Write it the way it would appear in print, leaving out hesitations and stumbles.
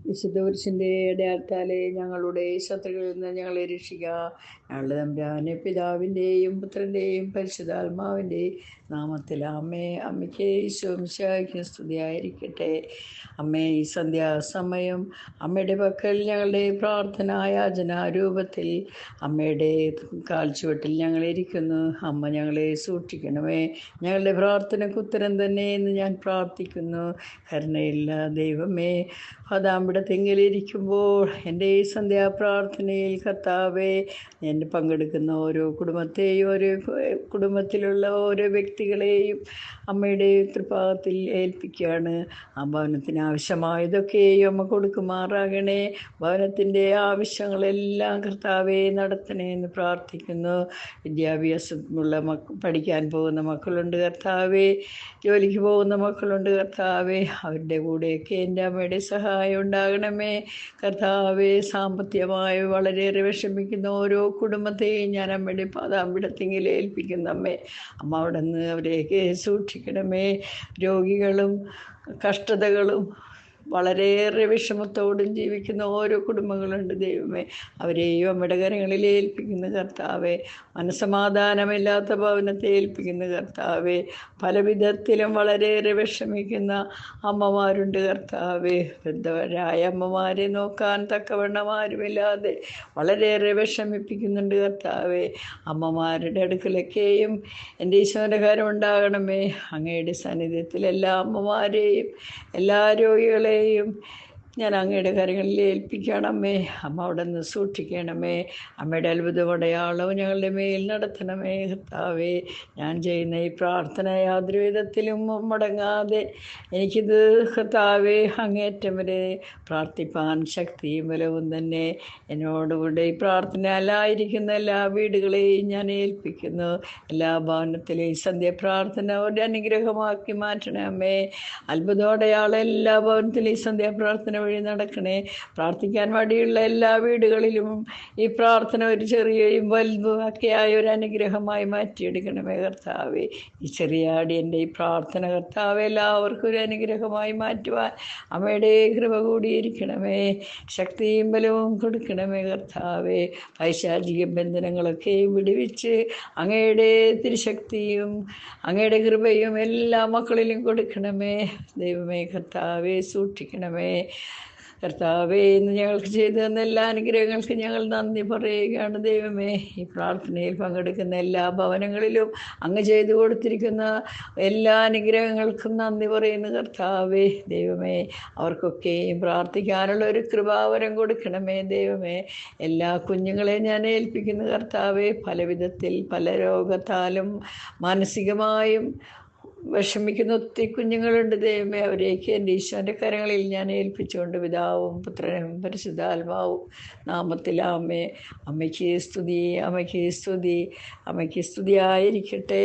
വിശുദ്ധ പുരുഷൻ്റെ അടയാളത്താലെ ഞങ്ങളുടെ ശത്രുക്കളിൽ നിന്ന് ഞങ്ങളെ രക്ഷിക്കുക. ഞങ്ങളുടെ തമ്പുരാനെ പിതാവിൻ്റെയും പുത്രൻ്റെയും പരിശുദ്ധാത്മാവിൻ്റെയും നാമത്തിൽ അമ്മേ. അമ്മയ്ക്ക് ഈശോമിശിഹായ്ക്ക് സ്തുതിയായിരിക്കട്ടെ. അമ്മേ, ഈ സന്ധ്യാസമയം അമ്മയുടെ പക്കൽ ഞങ്ങളുടെ പ്രാർത്ഥനായാചനാരൂപത്തിൽ അമ്മയുടെ കാൽച്ചുവട്ടിൽ ഞങ്ങളിരിക്കുന്നു. അമ്മ ഞങ്ങളെ സൂക്ഷിക്കണമേ. ഞങ്ങളുടെ പ്രാർത്ഥനയ്ക്ക് ഉത്തരം തന്നെ എന്ന് ഞാൻ പ്രാർത്ഥിക്കുന്നു. കരുണയില്ല ദൈവമേ, തെങ്ങിലിരിക്കുമ്പോൾ എൻ്റെ ഈ സന്ധ്യാപ്രാർത്ഥനയിൽ കർത്താവേ, ഞാൻ പങ്കെടുക്കുന്ന ഓരോ കുടുംബത്തെയും ഓരോ കുടുംബത്തിലുള്ള ഓരോ വ്യക്തികളെയും അമ്മയുടെ തൃപ്പാദത്തിൽ ഏൽപ്പിക്കുകയാണ്. ആ ഭവനത്തിന് ആവശ്യമായതൊക്കെയും അമ്മ കൊടുക്കുമാറാകണേ. ഭവനത്തിൻ്റെ ആവശ്യങ്ങളെല്ലാം കർത്താവേ നടത്തണേ എന്ന് പ്രാർത്ഥിക്കുന്നു. വിദ്യാഭ്യാസമുള്ള പഠിക്കാൻ പോകുന്ന മക്കളുണ്ട് കർത്താവേ, ജോലിക്ക് പോകുന്ന മക്കളുണ്ട് കർത്താവേ, അവരുടെ കൂടെയൊക്കെ എൻ്റെ അമ്മയുടെ സഹായം ഉണ്ടാകണമേ. കർത്താവേ, സാമ്പത്തികമായി വളരെയേറെ വിഷമിക്കുന്ന ഓരോ കുടുംബത്തെയും ഞാൻ അമ്മയുടെ പാദാമ്പിടത്തെങ്കിൽ ഏൽപ്പിക്കുന്നു. അമ്മ അവിടെ നിന്ന് അവരെയൊക്കെ സൂക്ഷിക്കണമേ. രോഗികളും കഷ്ടതകളും വളരെയേറെ വിഷമത്തോടും ജീവിക്കുന്ന ഓരോ കുടുംബങ്ങളുണ്ട് ദൈവമേ, അവരെയും അമ്മയുടെ കരങ്ങളിൽ ഏൽപ്പിക്കുന്ന കർത്താവേ. മനസ്സമാധാനമില്ലാത്ത ഭവനത്തെ ഏൽപ്പിക്കുന്ന കർത്താവേ. പല വിധത്തിലും വളരെയേറെ വിഷമിക്കുന്ന അമ്മമാരുണ്ട് കർത്താവേ. വൃദ്ധരായ അമ്മമാരെ നോക്കാൻ തക്കവണ്ണം ആരുമില്ലാതെ വളരെയേറെ വിഷമിപ്പിക്കുന്നുണ്ട് കർത്താവേ. അമ്മമാരുടെ അടുക്കലൊക്കെയും എൻ്റെ ഈശോൻ്റെ കരം ഉണ്ടാകണമേ. അങ്ങയുടെ സാന്നിധ്യത്തിൽ എല്ലാ അമ്മമാരെയും എല്ലാ രോഗികളെയും ഞാൻ അങ്ങയുടെ കരങ്ങളിൽ ഏൽപ്പിക്കണമേ. അമ്മ അവിടെ നിന്ന് സൂക്ഷിക്കണമേ. അമ്മയുടെ അത്ഭുതമടയാളവും ഞങ്ങളുടെ മേൽ നടത്തണമേ കർത്താവേ. ഞാൻ ചെയ്യുന്ന ഈ പ്രാർത്ഥന യാതൊരു വിധത്തിലും മുടങ്ങാതെ എനിക്കിത് കർത്താവേ അങ്ങേറ്റം വരെ പ്രാർത്ഥിപ്പാൻ ശക്തിയും ബലവും തന്നെ എന്നോടുകൂടെ ഈ പ്രാർത്ഥനയിലായിരിക്കുന്ന എല്ലാ വീടുകളെയും ഞാൻ ഏൽപ്പിക്കുന്നു. എല്ലാ ഭവനത്തിലെയും സന്ധ്യ പ്രാർത്ഥന ഒരു അനുഗ്രഹമാക്കി മാറ്റണേ അമ്മേ. അത്ഭുതമടയാളം എല്ലാ ഭവനത്തിലും ഈ സന്ധ്യാപ്രാർത്ഥന വഴി നടക്കണേ. പ്രാർത്ഥിക്കാൻ മടിയുള്ള എല്ലാ വീടുകളിലും ഈ പ്രാർത്ഥന ഒരു ചെറിയയും വലുതും ഒക്കെയായ ഒരു അനുഗ്രഹമായി മാറ്റിയെടുക്കണമേ കർത്താവേ. ഈ ചെറിയ അടിയൻ്റെ ഈ പ്രാർത്ഥന കർത്താവേ എല്ലാവർക്കും ഒരു അനുഗ്രഹമായി മാറ്റുവാൻ അമ്മയുടെ കൃപ കൂടിയിരിക്കണമേ. ശക്തിയും ബലവും കൊടുക്കണമേ കർത്താവേ. പൈശാചിക ബന്ധനങ്ങളൊക്കെ വിടുവിച്ച് അങ്ങയുടെ തിരുശക്തിയും അങ്ങയുടെ കൃപയും എല്ലാ മക്കളിലും കൊടുക്കണമേ ദൈവമേ. കർത്താവേ, സൂക്ഷിക്കണമേ കർത്താവേ. ഇന്ന് ഞങ്ങൾക്ക് ചെയ്തു തന്ന എല്ലാ അനുഗ്രഹങ്ങൾക്ക് ഞങ്ങൾ നന്ദി പറയുകയാണ് ദൈവമേ. ഈ പ്രാർത്ഥനയിൽ പങ്കെടുക്കുന്ന എല്ലാ ഭവനങ്ങളിലും അങ്ങ് ചെയ്തു കൊടുത്തിരിക്കുന്ന എല്ലാ അനുഗ്രഹങ്ങൾക്കും നന്ദി പറയുന്നു കർത്താവേ. ദൈവമേ, അവർക്കൊക്കെയും പ്രാർത്ഥിക്കാനുള്ള ഒരു കൃപാവരം കൊടുക്കണമേ ദൈവമേ. എല്ലാ കുഞ്ഞുങ്ങളെയും ഞാൻ ഏൽപ്പിക്കുന്നു കർത്താവേ. പല വിധത്തിൽ പല രോഗത്താലും മാനസികമായും വിഷമിക്കുന്ന ഒത്തിരി കുഞ്ഞുങ്ങളുണ്ട് ദൈവമേ. അവരെയൊക്കെ എൻ്റെ ഈശോൻ്റെ കരങ്ങളിൽ ഞാൻ ഏൽപ്പിച്ചുകൊണ്ട് പിതാവും പുത്രനും പരിശുദ്ധാത്മാവും നാമത്തിലാമേ. അമ്മയ്ക്ക് സ്തുതി, അമ്മയ്ക്ക് സ്തുതി, അമ്മയ്ക്ക് സ്തുതിയായിരിക്കട്ടെ.